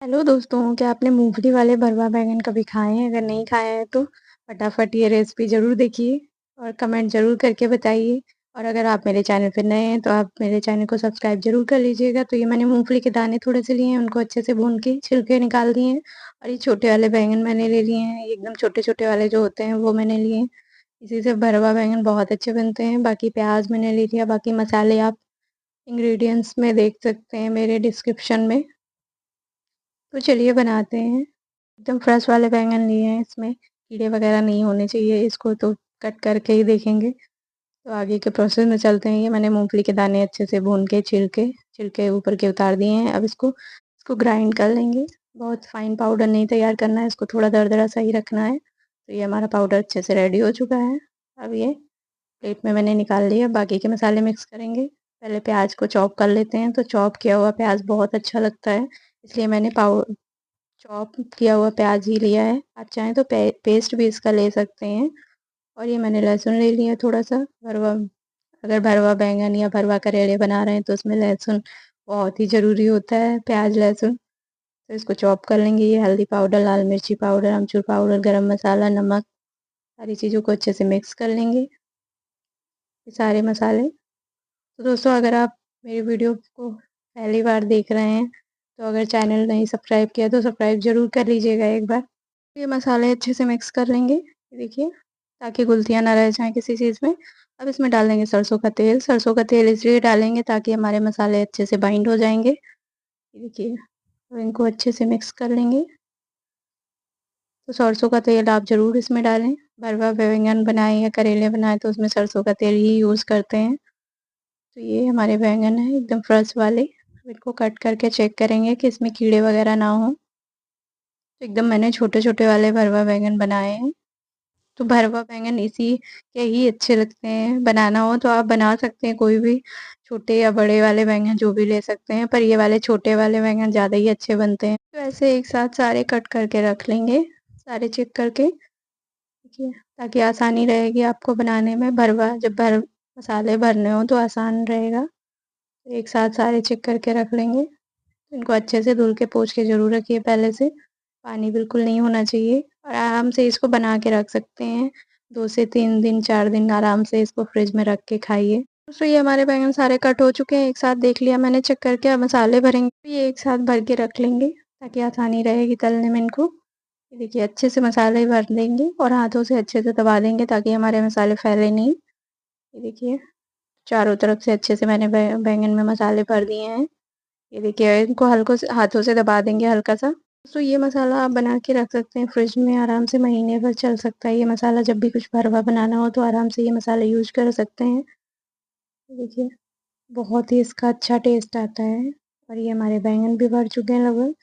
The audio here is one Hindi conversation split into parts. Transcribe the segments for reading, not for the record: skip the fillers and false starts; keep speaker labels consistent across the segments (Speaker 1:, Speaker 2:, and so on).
Speaker 1: हेलो दोस्तों, क्या आपने मूँगफली वाले भरवा बैंगन कभी खाए हैं? अगर नहीं खाए हैं तो फटाफट ये रेसिपी ज़रूर देखिए और कमेंट ज़रूर करके बताइए। और अगर आप मेरे चैनल पे नए हैं तो आप मेरे चैनल को सब्सक्राइब ज़रूर कर लीजिएगा। तो ये मैंने मूँगफली के दाने थोड़े से लिए हैं, उनको अच्छे से भून के छिलके निकाल दिए हैं और ये छोटे वाले बैंगन मैंने ले लिए हैं, एकदम छोटे-छोटे वाले जो होते हैं वो मैंने लिए हैं। इसी से भरवा बैंगन बहुत अच्छे बनते हैं। बाकी प्याज़ मैंने ले लिया, बाकी मसाले आप इंग्रीडिएंट्स में देख सकते हैं मेरे डिस्क्रिप्शन में। तो चलिए बनाते हैं। एकदम फ्रेश वाले बैंगन लिए हैं, इसमें कीड़े वगैरह नहीं होने चाहिए, इसको तो कट करके ही देखेंगे। तो आगे के प्रोसेस में चलते हैं। ये मैंने मूँगफली के दाने अच्छे से भून के छिलके छिलके ऊपर के उतार दिए हैं। अब इसको इसको ग्राइंड कर लेंगे। बहुत फाइन पाउडर नहीं तैयार करना है, इसको थोड़ा दरदरा सा ही रखना है। तो ये हमारा पाउडर अच्छे से रेडी हो चुका है। अब ये प्लेट में मैंने निकाल लिया, बाकी के मसाले मिक्स करेंगे। पहले प्याज को चॉप कर लेते हैं, तो चॉप किया हुआ प्याज बहुत अच्छा लगता है, इसलिए मैंने चॉप किया हुआ प्याज ही लिया है। आप चाहें तो पेस्ट भी इसका ले सकते हैं। और ये मैंने लहसुन ले लिया थोड़ा सा। भरवा अगर भरवा बैंगन या भरवा करेले बना रहे हैं तो उसमें लहसुन बहुत ही ज़रूरी होता है, प्याज लहसुन। तो इसको चॉप कर लेंगे। ये हल्दी पाउडर, लाल मिर्ची पाउडर, अमचूर पाउडर, गरम मसाला, नमक, सारी चीज़ों को अच्छे से मिक्स कर लेंगे, ये सारे मसाले। तो दोस्तों, अगर आप मेरी वीडियो को पहली बार देख रहे हैं तो अगर चैनल नहीं सब्सक्राइब किया तो सब्सक्राइब ज़रूर कर लीजिएगा एक बार। ये मसाले अच्छे से मिक्स कर लेंगे, ये देखिए, ताकि गुलतियाँ ना रह जाएँ किसी चीज़ में। अब इसमें डाल देंगे सरसों का तेल। सरसों का तेल इसलिए डालेंगे ताकि हमारे मसाले अच्छे से बाइंड हो जाएँगे। ये देखिए, और इनको अच्छे से मिक्स कर लेंगे। तो सरसों का तेल आप ज़रूर इसमें डालें। भरवा बैंगन बनाएँ या करेले बनाएँ तो उसमें सरसों का तेल ही यूज़ करते हैं। तो ये हमारे बैंगन हैं एकदम फ्रेश वाले। अब इनको कट करके चेक करेंगे कि इसमें कीड़े वगैरह ना हों। तो एकदम मैंने छोटे-छोटे वाले भरवा बैंगन बनाए हैं। तो भरवा बैंगन इसी के ही अच्छे लगते हैं। बनाना हो तो आप बना सकते हैं, कोई भी छोटे या बड़े वाले बैंगन जो भी ले सकते हैं, पर ये वाले छोटे वाले बैंगन ज़्यादा ही अच्छे बनते हैं। तो ऐसे एक साथ सारे कट करके रख लेंगे, सारे चेक करके, ठीक है, ताकि आसानी रहेगी आपको बनाने में। भरवा जब भर मसाले भरने हो तो आसान रहेगा। तो एक साथ सारे चेक करके रख लेंगे। इनको अच्छे से धुल के पोंछ के ज़रूर रखिए पहले से। पानी बिल्कुल नहीं होना चाहिए और आराम से इसको बना के रख सकते हैं। 2 से 3 दिन, 4 दिन आराम से इसको फ्रिज में रख के खाइए। दोस्तों, ये हमारे बैंगन सारे कट हो चुके हैं, एक साथ देख लिया मैंने चेक करके। अब मसाले भरेंगे, तो ये एक साथ भर के रख लेंगे ताकि आसानी रहेगी तलने में इनको। ये देखिए, अच्छे से मसाले भर देंगे और हाथों से अच्छे से दबा देंगे ताकि हमारे मसाले फैले नहीं। ये देखिए, चारों तरफ से अच्छे से मैंने बैंगन में मसाले भर दिए हैं। ये देखिए, इनको हल्को से हाथों से दबा देंगे हल्का-सा। तो ये मसाला आप बना के रख सकते हैं फ्रिज में, आराम से महीने भर चल सकता है ये मसाला। जब भी कुछ भरवा बनाना हो तो आराम से ये मसाला यूज़ कर सकते हैं। देखिए, बहुत ही इसका अच्छा टेस्ट आता है। और ये हमारे बैंगन भी भर चुके हैं लगभग।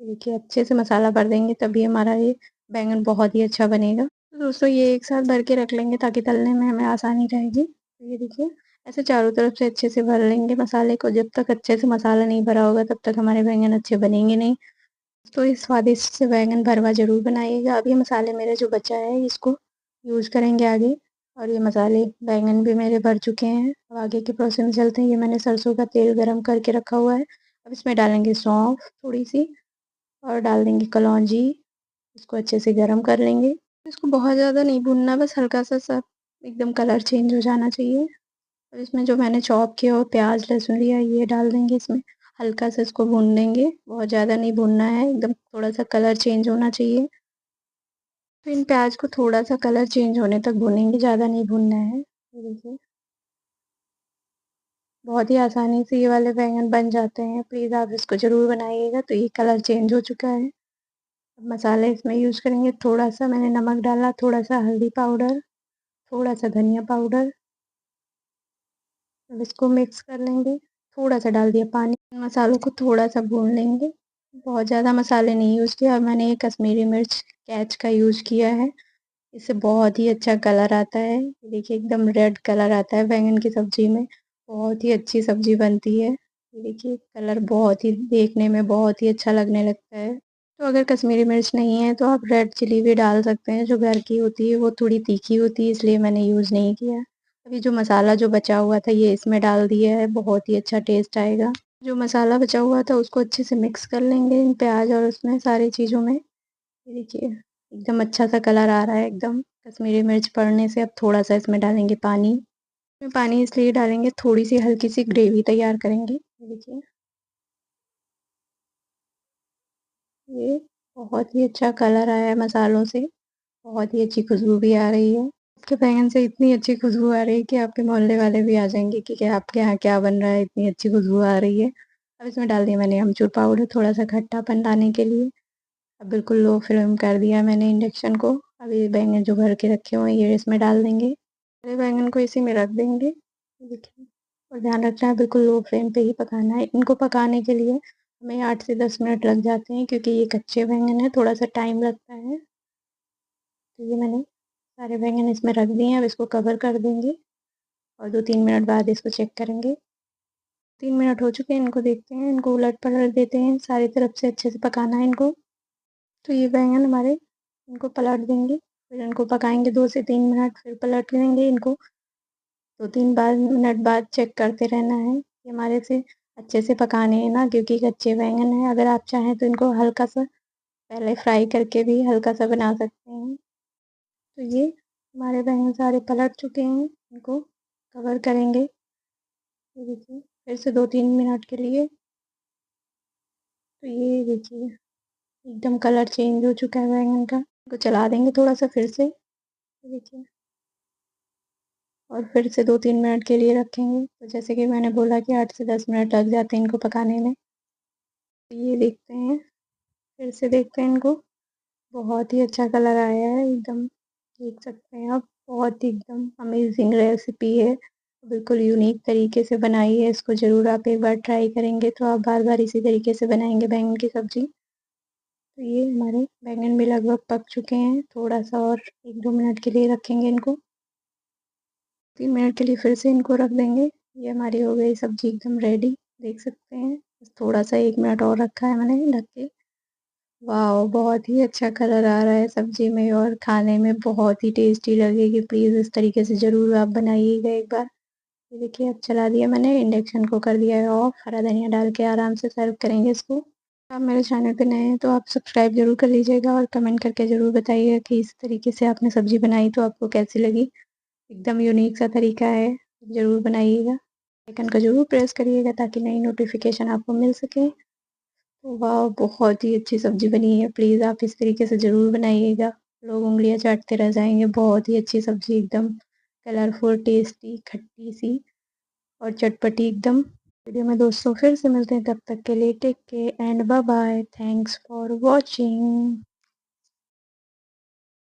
Speaker 1: ये देखिए, अच्छे से मसाला भर देंगे तभी हमारा ये बैंगन बहुत ही अच्छा बनेगा। तो दोस्तों, ये एक साथ भर के रख लेंगे ताकि तलने में हमें आसानी रहेगी। तो ये देखिए, ऐसे चारों तरफ से अच्छे से भर लेंगे मसाले को। जब तक अच्छे से मसाला नहीं भरा होगा तब तक हमारे बैंगन अच्छे बनेंगे नहीं। तो इस स्वादिष्ट से बैंगन भरवा ज़रूर बनाइएगा। अब ये मसाले मेरा जो बचा है इसको यूज़ करेंगे आगे। और ये मसाले बैंगन भी मेरे भर चुके हैं। अब आगे के प्रोसेस में चलते हैं। ये मैंने सरसों का तेल गरम करके रखा हुआ है। अब इसमें डालेंगे सौंफ थोड़ी-सी और डाल देंगे कलौंजी। इसको अच्छे से गरम कर लेंगे। इसको बहुत ज़्यादा नहीं भूनना, बस हल्का-सा सा एकदम कलर चेंज हो जाना चाहिए। और इसमें जो मैंने चॉप किया हुआ प्याज़, लहसुन लिया है ये डाल देंगे इसमें। हल्का सा इसको भून लेंगे, बहुत ज़्यादा नहीं भूनना है, एकदम थोड़ा-सा कलर चेंज होना चाहिए। तो इन प्याज़ को थोड़ा-सा कलर चेंज होने तक भूनेंगे, ज़्यादा नहीं भूनना है। ये देखिए, बहुत ही आसानी से ये वाले बैंगन बन जाते हैं। प्लीज़ आप इसको ज़रूर बनाइएगा। तो ये कलर चेंज हो चुका है। अब मसाले इसमें यूज़ करेंगे। थोड़ा-सा मैंने नमक डाला, थोड़ा-सा हल्दी पाउडर, थोड़ा-सा धनिया पाउडर। अब इसको मिक्स कर लेंगे। थोड़ा-सा डाल दिया पानी। मसालों को थोड़ा-सा भून लेंगे। बहुत ज़्यादा मसाले नहीं यूज़ किया। और मैंने ये कश्मीरी मिर्च कैच का यूज़ किया है। इससे बहुत ही अच्छा कलर आता है। ये देखिए, एकदम रेड कलर आता है बैंगन की सब्ज़ी में। बहुत ही अच्छी सब्ज़ी बनती है। ये देखिए, कलर बहुत ही देखने में बहुत ही अच्छा लगने लगता है। तो अगर कश्मीरी मिर्च नहीं है तो आप रेड चिली भी डाल सकते हैं, जो घर की होती है। वो थोड़ी तीखी होती है इसलिए मैंने यूज़ नहीं किया। अभी जो मसाला जो बचा हुआ था ये इसमें डाल दिया है, बहुत ही अच्छा टेस्ट आएगा। जो मसाला बचा हुआ था उसको अच्छे से मिक्स कर लेंगे इन प्याज़ और उसमें सारी चीज़ों में। ये देखिए एकदम अच्छा-सा कलर आ रहा है एकदम। कश्मीरी मिर्च पड़ने से अब थोड़ा-सा इसमें डालेंगे पानी। इसमें पानी इसलिए डालेंगे थोड़ी-सी हल्की-सी ग्रेवी तैयार करेंगे। ये देखिए, ये बहुत ही अच्छा कलर आया है मसालों से, बहुत ही अच्छी खुशबू भी आ रही है। आपके बैंगन से इतनी अच्छी खुशबू आ रही है कि आपके मोहल्ले वाले भी आ जाएँगे कि क्या आपके यहाँ क्या बन रहा है, इतनी अच्छी खुशबू आ रही है। अब इसमें डाल दिया मैंने अमचूर पाउडर थोड़ा-सा खट्टापन लाने के लिए। अब बिल्कुल लो फ्लेम कर दिया मैंने इंडक्शन को। अब ये बैंगन जो भर के रखे हुए हैं ये इसमें डाल देंगे। सारे बैंगन को इसी में रख देंगे। देखिए, और ध्यान रखना है बिल्कुल लो फ्लेम पे ही पकाना है। इनको पकाने के लिए हमें 8 से 10 मिनट लग जाते हैं क्योंकि ये कच्चे बैंगन हैं, थोड़ा-सा टाइम लगता है। तो ये मैंने सारे बैंगन इसमें रख दिए हैं, अब इसको कवर कर देंगे और 2-3 मिनट बाद इसको चेक करेंगे। 3 मिनट हो चुके हैं, इनको देखते हैं, इनको उलट-पलट देते हैं, सारी तरफ से अच्छे से पकाना है इनको। तो ये बैंगन हमारे इनको पलट देंगे, फिर इनको पकाएँगे 2 से 3 मिनट, फिर पलट देंगे इनको। 2-3 बार मिनट बाद चेक करते रहना है कि हमारे से अच्छे से पकाने हैं ना क्योंकि कच्चे बैंगन हैं। अगर आप चाहें तो इनको हल्का-सा पहले फ्राई करके भी हल्का-सा बना सकते हैं। तो ये हमारे बैंगन सारे पलट चुके हैं, इनको कवर करेंगे। ये देखिए, फिर से 2-3 मिनट के लिए। तो ये देखिए एकदम कलर चेंज हो चुका है बैंगन का। इनको चला देंगे थोड़ा-सा फिर से। ये देखिए, और फिर से 2-3 मिनट के लिए रखेंगे। तो जैसे कि मैंने बोला कि 8 से 10 मिनट लग जाते हैं इनको पकाने में। तो ये देखते हैं, फिर से देखते हैं इनको। बहुत ही अच्छा कलर आया है एकदम, देख सकते हैं आप। बहुत ही एकदम अमेज़िंग रेसिपी है। बिल्कुल यूनिक तरीके से बनाई है, इसको ज़रूर आप एक बार ट्राई करेंगे तो आप बार-बार इसी तरीके से बनाएँगे बैंगन की सब्ज़ी। तो ये हमारे बैंगन भी लगभग पक चुके हैं, थोड़ा-सा और 1-2 मिनट के लिए रखेंगे इनको। 3 मिनट के लिए फिर से इनको रख देंगे। ये हमारी हो गई सब्ज़ी एकदम रेडी, देख सकते हैं। बस थोड़ा-सा 1 मिनट और रखा है मैंने ढक के। वाओ! बहुत ही अच्छा कलर आ रहा है सब्ज़ी में और खाने में बहुत ही टेस्टी लगेगी। प्लीज़ इस तरीके से ज़रूर आप बनाइएगा एक बार। ये देखिए अब चला दिया मैंने, इंडक्शन को कर दिया है ऑफ। हरा धनिया डाल के आराम से सर्व करेंगे इसको। आप मेरे चैनल पे नए हैं तो आप सब्सक्राइब ज़रूर कर लीजिएगा और कमेंट करके ज़रूर बताइएगा कि इस तरीके से आपने सब्ज़ी बनाई तो आपको कैसी लगी। एकदम यूनिक सा तरीका है, ज़रूर बनाइएगा। आइकन को ज़रूर प्रेस करिएगा ताकि नई नोटिफ़िकेशन आपको मिल सके। वाह! बहुत ही अच्छी सब्ज़ी बनी है, प्लीज़ आप इस तरीके से ज़रूर बनाइएगा। लोग उँगलियाँ चाटते रह जाएँगे, बहुत ही अच्छी सब्ज़ी एकदम कलरफुल, टेस्टी, खट्टी-सी और चटपटी एकदम। वीडियो में दोस्तों फिर से मिलते हैं, तब तक के लिए take care and bye bye. Thanks for watching.